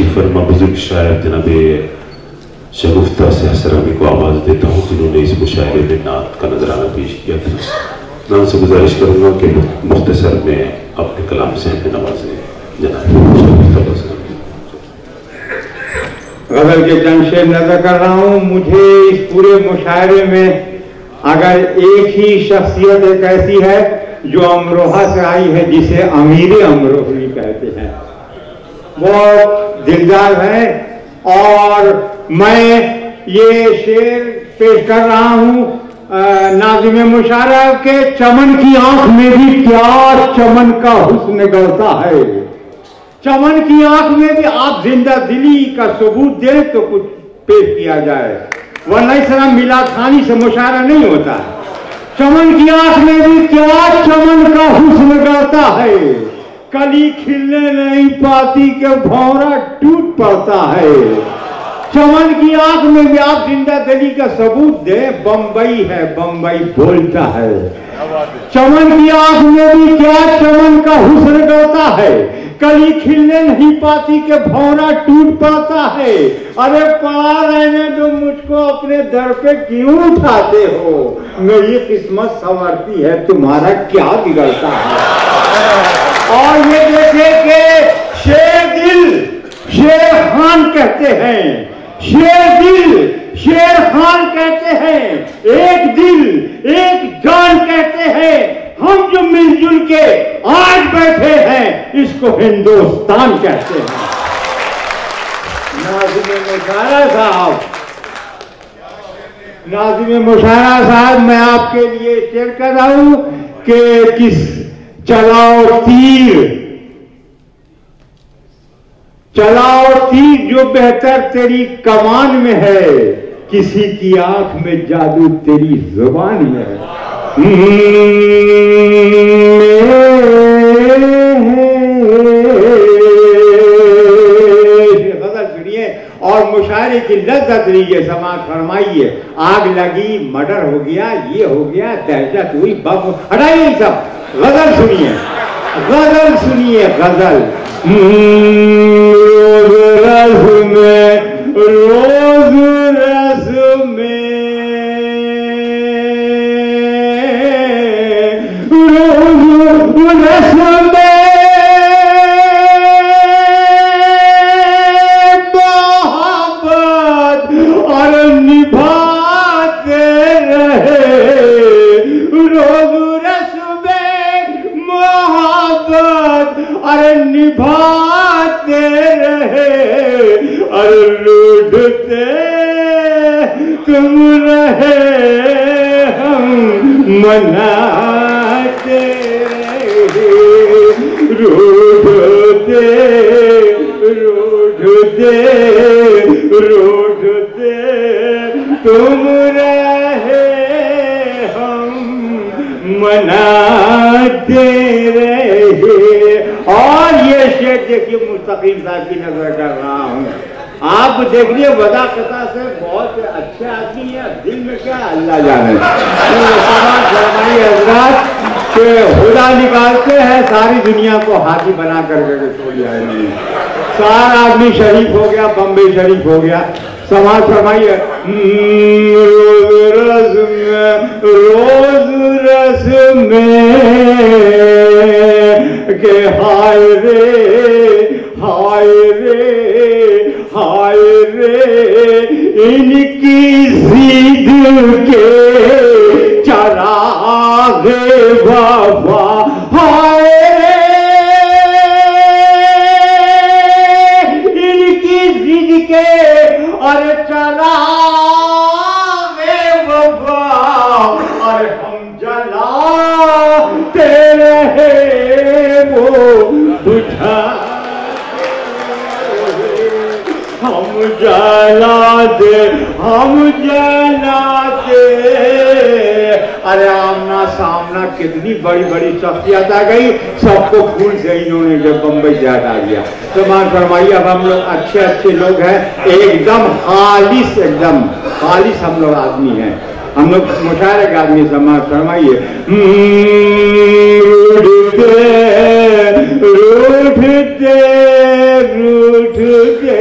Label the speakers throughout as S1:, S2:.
S1: تشریف فرما بزرگ شاعر جناب شگفتہ سے حسرامی کو آواز دیتا ہوں جنہوں نے اس مشاعرے میں نعت کا نذرانہ پیش کیا تھا. میں ان سے گزارش کروں گا کہ مختصر میں اپنے کلام سے ہمیں نوازیں. جناب شگفتہ
S2: غزل کے چند شعر نظر کر رہا ہوں. مجھے اس پورے مشاعرے میں اگر ایک ہی شخصیت ایک ایسی ہے جو امروہہ سے آئی ہے جسے امیر امروہی کہتے ہیں. بہت دلدار ہے اور میں یہ شعر پیش کر رہا ہوں ناظم مشاعرہ کے چمن کی آنکھ میں بھی کیا چمن کا حسن گلتا ہے. چمن کی آنکھ میں بھی آپ زندہ دلی کا ثبوت دیں تو کچھ پیش کیا جائے ورنہ اس طرح میلاد خانی سے مشاعرہ نہیں ہوتا. چمن کی آنکھ میں بھی کیا چمن کا حسن گلتا ہے. کلی کھلنے نہیں پاتی کہ بھونرا ٹوٹ پڑتا ہے. چمن کی آنکھ میں بھی آپ زندہ دلی کا ثبوت دیں. بمبئی ہے بمبئی بولتا ہے. چمن کی آنکھ میں بھی کیا چمن کا حسن گلتا ہے. کلی کھلنے نہیں پاتی کہ بھونرا ٹوٹ پڑتا ہے. ارے پڑا رہنے دو مجھ کو اپنے در پہ کیوں اٹھاتے ہو. میری قسمت سنورتی ہے تمہارا کیا بگڑتا ہے. اور یہ دیکھے کہ شیر دل شیر خان کہتے ہیں. شیر دل شیر خان کہتے ہیں. ایک دل ایک جان کہتے ہیں. ہم جو مل جل کے آج بیٹھے ہیں اس کو ہندوستان کہتے ہیں. ناظم مشاعرہ صاحب ناظم مشاعرہ صاحب میں آپ کے لیے شعر کر رہا ہوں کہ کس چلاؤ تیر جو بہتر تیری کمان میں ہے. کسی کی آنکھ میں جادو تیری زبان میں ہے. غزل سنیے اور مشاعرے کی لذت لیجیے. سماعت فرمائیے. آگ لگی مرڈر ہو گیا یہ ہو گیا دہشت ہوئی بم ہٹائیے سب. غزل سنیے غزل سنیے غزل. روز رس میں نبھاتے رہے اور لوٹتے تم رہے ہم مناتے رہے. روٹتے روٹتے روٹتے تم رہے ہم مناتے رہے. اور یہ شعر دیکھیے مستقیم صاحب کی نظر کر رہا ہوں. آپ دیکھیے وضاحت سے بہت اچھے آدمی ہے. دل میں کیا اللہ جانے. حضرات کہ خدا نکالتے ہیں ساری دنیا کو ہاتھی بنا کر کے چھوڑ جائے. سارا آدمی شریف ہو گیا بمبئی شریف ہو گیا. سماعت فرمائیے. روز رس میں کہ ہائے رے ہائے رے ہائے رے ان کی ضد کے چراغ وفا. ہائے رے ان کی ضد کے اور چراغ وفا اور ہم جلاتے رہے وہ بجھا ہم جلاتے ہم جلاتے. ارے آمنا سامنا کتنی بڑی بڑی شخصیت آ گئی. سب کو پھول سے انہوں نے جو بمبئی سے ہٹا دیا. سمان فرمائیے. اب ہم لوگ اچھے اچھے لوگ ہیں. ایک دم خالص ہم لوگ آدمی ہیں. ہم لوگ مشاعرے کے آدمی. سماعت فرمائیے. روٹھتے روٹھتے روٹھتے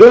S2: 2